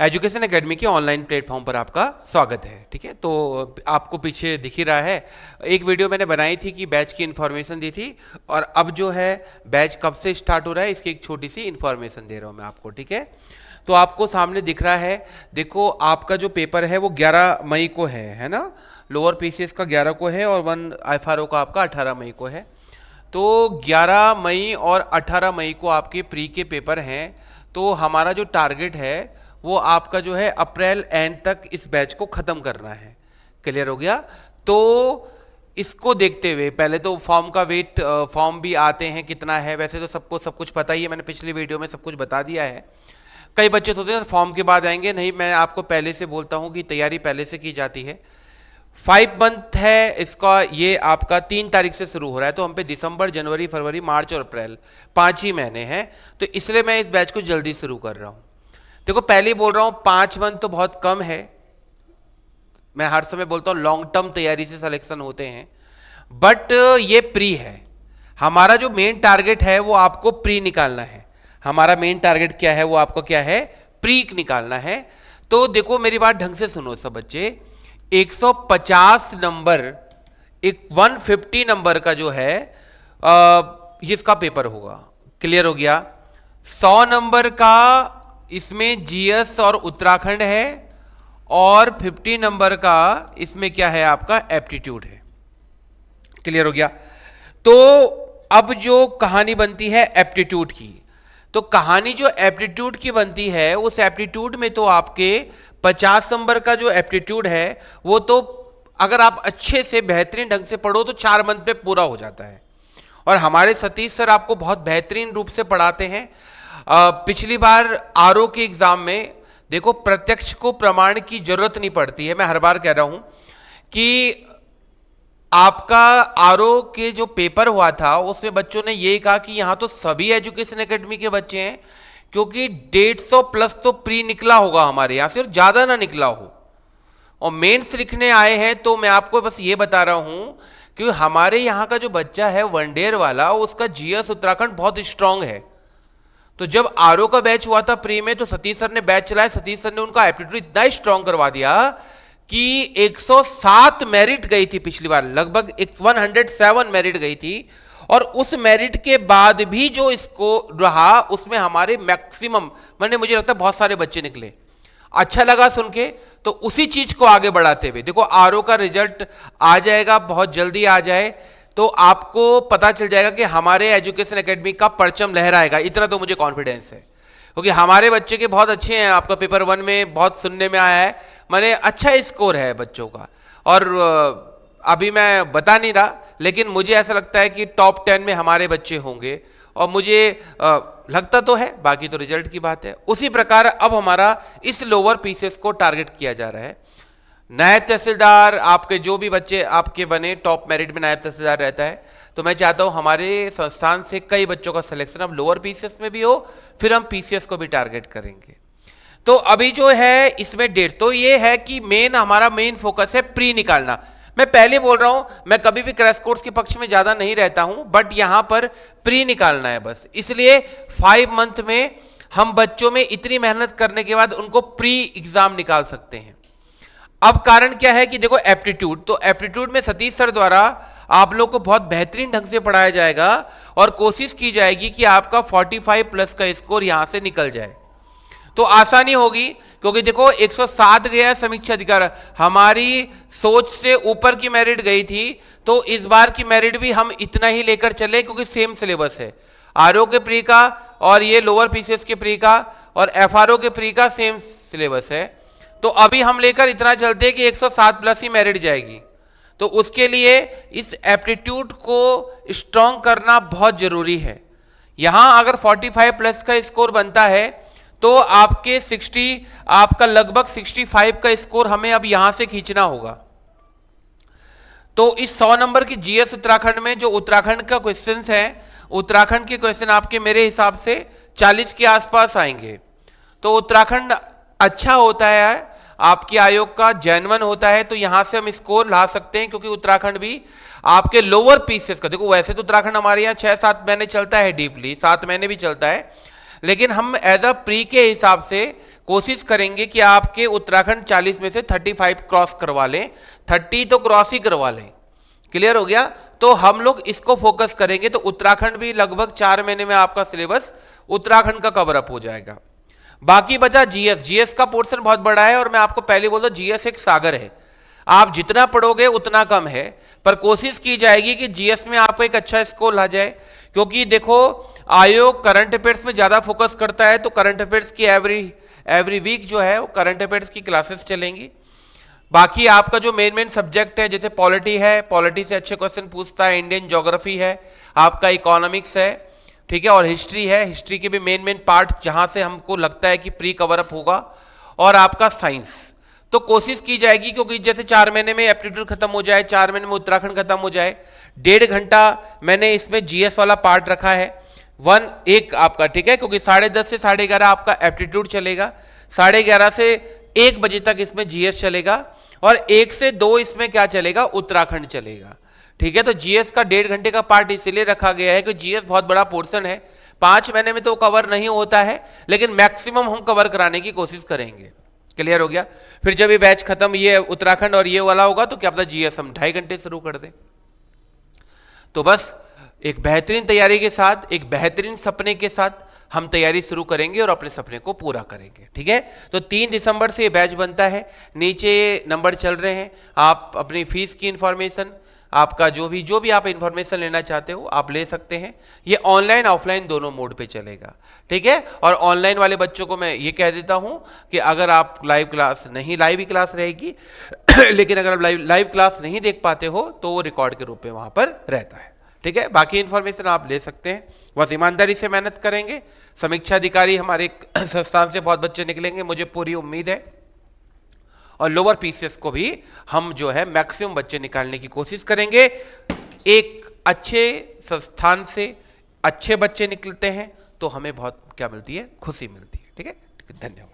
Education academy के online platform पर आपका स्वागत है। ठीक है, तो आपको पीछे दिख ही रहा है, एक वीडियो मैंने बनाई थी कि बैच की इन्फॉर्मेशन दी थी, और अब जो है बैच कब से स्टार्ट हो रहा है इसकी एक छोटी सी इन्फॉर्मेशन दे रहा हूँ मैं आपको। ठीक है, तो आपको सामने दिख रहा है, देखो आपका जो पेपर है वो 11 मई को है ना। लोअर पीसीएस का 11 को है और 1 एफआरओ का आपका 18 मई को है। तो 11 मई और 18 मई को आपके प्री के पेपर हैं। तो हमारा जो टारगेट है वो आपका जो है अप्रैल एंड तक इस बैच को खत्म करना है। क्लियर हो गया? तो इसको देखते हुए पहले तो फॉर्म का वेट, फॉर्म भी आते हैं कितना है, वैसे तो सबको सब कुछ पता ही है, मैंने पिछली वीडियो में सब कुछ बता दिया है। कई बच्चे सोचते हैं फॉर्म के बाद आएंगे, नहीं, मैं आपको पहले से बोलता हूं कि तैयारी पहले से की जाती है। 5 मंथ है इसका, ये आपका 3 तारीख से शुरू हो रहा है, तो हम पे दिसंबर, जनवरी, फरवरी, मार्च और अप्रैल 5 ही महीने हैं। तो इसलिए मैं इस बैच को जल्दी शुरू कर रहा हूं। देखो पहले ही बोल रहा हूं 5 मंथ तो बहुत कम है। मैं हर समय बोलता हूं लॉन्ग टर्म तैयारी से सिलेक्शन होते हैं, बट ये प्री है। हमारा जो मेन टारगेट है वो आपको प्री निकालना है। हमारा मेन टारगेट क्या है, वो आपको क्या है, प्री निकालना है। तो देखो मेरी बात ढंग से सुनो सब बच्चे, 150 नंबर, एक 150 नंबर का जो है इसका पेपर होगा। क्लियर हो गया? 100 नंबर का इसमें जीएस और उत्तराखंड है, और 50 नंबर का इसमें क्या है, आपका एप्टीट्यूड है। क्लियर हो गया? तो अब जो कहानी बनती है एप्टीट्यूड की, तो कहानी जो एप्टीट्यूड की बनती है, उस एप्टीट्यूड में तो आपके 50 नंबर का जो एप्टीट्यूड है वो तो अगर आप अच्छे से बेहतरीन ढंग से पढ़ो तो 4 मंथ में पूरा हो जाता है। और हमारे सतीश सर आपको बहुत बेहतरीन रूप से पढ़ाते हैं। पिछली बार आरओ के एग्जाम में देखो प्रत्यक्ष को प्रमाण की जरूरत नहीं पड़ती है। मैं हर बार कह रहा हूं कि आपका आरओ के जो पेपर हुआ था उसमें बच्चों ने यही कहा कि यहां तो सभी एजुकेशन एकेडमी के बच्चे हैं, क्योंकि 150 प्लस तो प्री निकला होगा हमारे यहां से, और ज्यादा ना निकला हो, और मेंस लिखने आए हैं। तो मैं आपको बस ये बता रहा हूं कि हमारे यहां का जो बच्चा है वनडेयर वाला, उसका जीएस उत्तराखंड बहुत स्ट्रांग है। तो जब आरओ का बैच हुआ था प्री में, तो सतीश सर ने बैच चलाया, सतीश सर ने उनका एप्टीट्यूड इतना स्ट्रांग करवा दिया कि 107 मेरिट गई थी पिछली बार, लगभग 107 मेरिट गई थी। और उस मेरिट के बाद भी जो इसको रहा उसमें हमारे मैक्सिमम, मैंने मुझे लगता है बहुत सारे बच्चे निकले। अच्छा लगा सुन के, तो उसी चीज को आगे बढ़ाते हुए देखो आरओ का रिजल्ट आ जाएगा, बहुत जल्दी आ जाए तो आपको पता चल जाएगा कि हमारे एजुकेशन एकेडमी का परचम लहराएगा। इतना तो मुझे कॉन्फिडेंस है, क्योंकि हमारे बच्चे के बहुत अच्छे हैं। आपका पेपर 1 में बहुत सुनने में आया है, माने अच्छा स्कोर है बच्चों का। और अभी मैं बता नहीं रहा, लेकिन मुझे ऐसा लगता है कि टॉप 10 में हमारे बच्चे होंगे, और मुझे लगता तो है, बाकी तो रिजल्ट की बात है। उसी प्रकार अब हमारा इस लोअर पीसेस को टारगेट किया जा रहा है। नायब तहसीलदार, आपके जो भी बच्चे आपके बने टॉप मेरिट में नायब तहसीलदार रहता है, तो मैं चाहता हूं हमारे संस्थान से कई बच्चों का सिलेक्शन अब लोअर पीसीएस में भी हो, फिर हम पीसीएस को भी टारगेट करेंगे। तो अभी जो है इसमें डेट तो ये है कि हमारा मेन फोकस है प्री निकालना। मैं पहले बोल रहा हूं, मैं कभी भी क्रैश कोर्स के पक्ष में ज्यादा नहीं रहता हूं, बट यहां पर प्री निकालना है बस। इसलिए 5 मंथ में हम बच्चों में इतनी मेहनत करने के बाद उनको प्री एग्जाम निकाल सकते हैं। अब कारण क्या है कि देखो एप्टीट्यूड, तो एप्टीट्यूड में सतीश सर द्वारा आप लोग को बहुत बेहतरीन ढंग से पढ़ाया जाएगा, और कोशिश की जाएगी कि आपका 45 प्लस का स्कोर यहां से निकल जाए, तो आसानी होगी। क्योंकि देखो 107 गया समीक्षा अधिकार, हमारी सोच से ऊपर की मेरिट गई थी, तो इस बार की मेरिट भी हम इतना ही लेकर चले, क्योंकि सेम सिलेबस है। आरओ के प्री का और ये लोअर पीसीएस के प्री का और एफआरओ के प्री का सेम सिलेबस है। तो अभी हम लेकर इतना चलते हैं कि 107 प्लस ही मेरिट जाएगी। तो उसके लिए इस एप्टीट्यूड को स्ट्रॉन्ग करना बहुत जरूरी है। यहां अगर 45 प्लस का स्कोर बनता है तो आपके 60, आपका लगभग 65 का स्कोर हमें अब यहां से खींचना होगा। तो इस 100 नंबर की जीएस उत्तराखंड में जो उत्तराखंड का क्वेश्चंस है, उत्तराखंड के क्वेश्चन आपके मेरे हिसाब से 40 के आसपास आएंगे। तो उत्तराखंड अच्छा होता है, आपके आयोग का जेन्युइन होता है, तो यहां से हम स्कोर ला सकते हैं, क्योंकि उत्तराखंड भी आपके लोअर पीसेस का, देखो वैसे तो उत्तराखंड हमारे यहाँ 6-7 महीने चलता है डीपली, 7 महीने भी चलता है, लेकिन हम एज अ प्री के हिसाब से कोशिश करेंगे कि आपके उत्तराखंड 40 में से 35 क्रॉस करवा लें, 30 तो क्रॉस ही करवा लें। क्लियर हो गया? तो हम लोग इसको फोकस करेंगे तो उत्तराखंड भी लगभग 4 महीने में आपका सिलेबस उत्तराखंड का कवर अप हो जाएगा। बाकी बचा जीएस। जीएस का पोर्शन बहुत बड़ा है और मैं आपको पहले बोल दूं जीएस एक सागर है, आप जितना पढ़ोगे उतना कम है, पर कोशिश की जाएगी कि जीएस में आपको एक अच्छा स्कोर आ जाए। क्योंकि देखो आयोग करंट अफेयर्स में ज्यादा फोकस करता है, तो करंट अफेयर्स की एवरी वीक जो है वो करंट अफेयर्स की क्लासेस चलेंगी। बाकी आपका जो मेन सब्जेक्ट है, जैसे पॉलिटी है, पॉलिटी से अच्छे क्वेश्चन पूछता है, इंडियन ज्योग्राफी है, आपका इकोनॉमिक्स है, ठीक है, और हिस्ट्री है। हिस्ट्री के भी मेन पार्ट जहां से हमको लगता है कि प्री कवर अप होगा, और आपका साइंस। तो कोशिश की जाएगी क्योंकि जैसे 4 महीने में एप्टीट्यूड खत्म हो जाए, 4 महीने में उत्तराखंड खत्म हो जाए, 1.5 घंटा मैंने इसमें जीएस वाला पार्ट रखा है, 1 आपका, ठीक है, क्योंकि 10:30 से 11:30 आपका एप्टीट्यूड चलेगा, 11:30 से 1 बजे तक इसमें जीएस चलेगा, और 1 से 2 इसमें क्या चलेगा, उत्तराखंड चलेगा। ठीक है, तो जीएस का 1.5 घंटे का पार्ट इसलिए रखा गया है कि जीएस बहुत बड़ा पोर्शन है, 5 महीने में तो कवर नहीं होता है, लेकिन मैक्सिमम हम कवर कराने की कोशिश करेंगे। क्लियर हो गया? फिर जब ये बैच खत्म, ये उत्तराखंड और ये वाला होगा, तो क्या पता जीएस हम 2.5 घंटे शुरू कर दें। तो बस एक बेहतरीन तैयारी के साथ, एक बेहतरीन सपने के साथ हम तैयारी शुरू करेंगे और अपने सपने को पूरा करेंगे। ठीक है, तो 3 दिसंबर से ये बैच बनता है, नीचे नंबर चल रहे हैं, आप अपनी फीस की इंफॉर्मेशन, आपका जो भी आप इंफॉर्मेशन लेना चाहते हो आप ले सकते हैं। ये ऑनलाइन ऑफलाइन दोनों मोड पे चलेगा। ठीक है, और ऑनलाइन वाले बच्चों को मैं ये कह देता हूं कि अगर आप लाइव ही क्लास रहेगी लेकिन अगर आप लाइव क्लास नहीं देख पाते हो तो वो रिकॉर्ड के रूप में वहां पर रहता है। ठीक है, बाकी इंफॉर्मेशन आप ले सकते हैं, बस ईमानदारी से मेहनत करेंगे। समीक्षा अधिकारी हमारे संस्थान से बहुत बच्चे निकलेंगे, मुझे पूरी उम्मीद है, और लोअर पीसीएस को भी हम जो है मैक्सिमम बच्चे निकालने की कोशिश करेंगे। एक अच्छे संस्थान से अच्छे बच्चे निकलते हैं तो हमें बहुत क्या मिलती है, खुशी मिलती है। ठीक है, धन्यवाद।